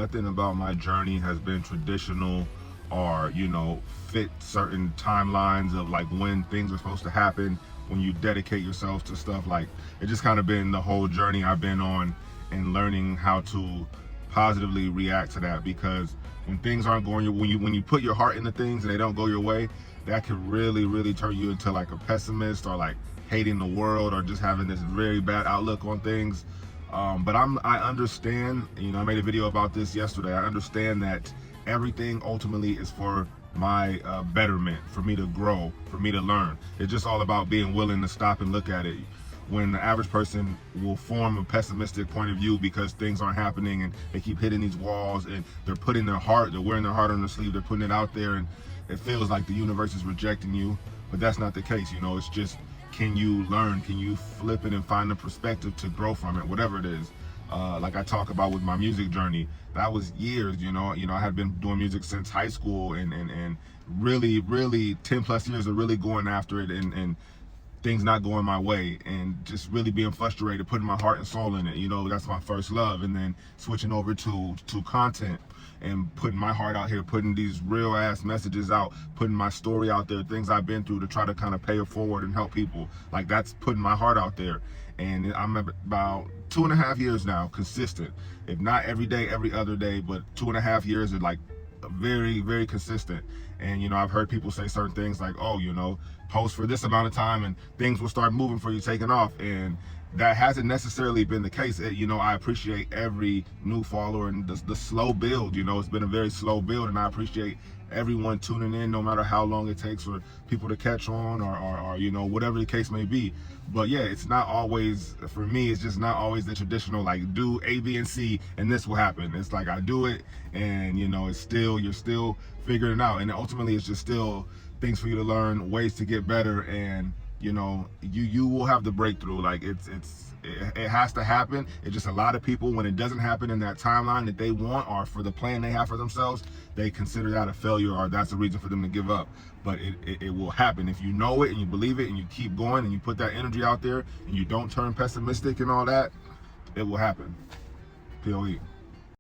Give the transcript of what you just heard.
nothing about my journey has been traditional or, you know, fit certain timelines of like when things are supposed to happen, when you dedicate yourself to stuff. Like, it just kind of been the whole journey I've been on and learning how to positively react to that, because when things aren't going your when you put your heart into things and they don't go your way, that could really turn you into like a pessimist, or like hating the world, or just having this very bad outlook on things. But I understand, you know, I made a video about this yesterday. I understand that everything ultimately is for my betterment, for me to grow, for me to learn. It's just all about being willing to stop and look at it. When the average person will form a pessimistic point of view because things aren't happening and they keep hitting these walls, and they're putting their heart, they're wearing their heart on their sleeve, they're putting it out there, and it feels like the universe is rejecting you. But that's not the case, you know. It's just, can you learn? Can you flip it and find the perspective to grow from it, whatever it is? Like I talk about with my music journey, that was years, you know. I had been doing music since high school, and really 10 plus years of really going after it, and things not going my way, and just really being frustrated, putting my heart and soul in it. You know, that's my first love. And then switching over to content and putting my heart out here, putting these real ass messages out, putting my story out there, things I've been through, to try to kind of pay it forward and help people. Like, that's putting my heart out there. And I'm about 2.5 years now consistent, if not every day, every other day, but 2.5 years of like very consistent. And, you know, I've heard people say certain things like, oh, you know, post for this amount of time and things will start moving for you, taking off. And that hasn't necessarily been the case. You know, I appreciate every new follower and the slow build. You know, it's been a very slow build, and I appreciate everyone tuning in, no matter how long it takes for people to catch on, or you know, whatever the case may be. But yeah, it's not always, for me, it's just not always the traditional, like, do A, B, and C and this will happen. It's like, I do it, and, you know, it's still, you're still figuring it out, and ultimately it's just still things for you to learn, ways to get better. And, you know, you will have the breakthrough. Like, it has to happen. It's just a lot of people, when it doesn't happen in that timeline that they want, or for the plan they have for themselves, they consider that a failure, or that's a reason for them to give up. But it will happen if you know it and you believe it and you keep going and you put that energy out there and you don't turn pessimistic and all that. It will happen. POE.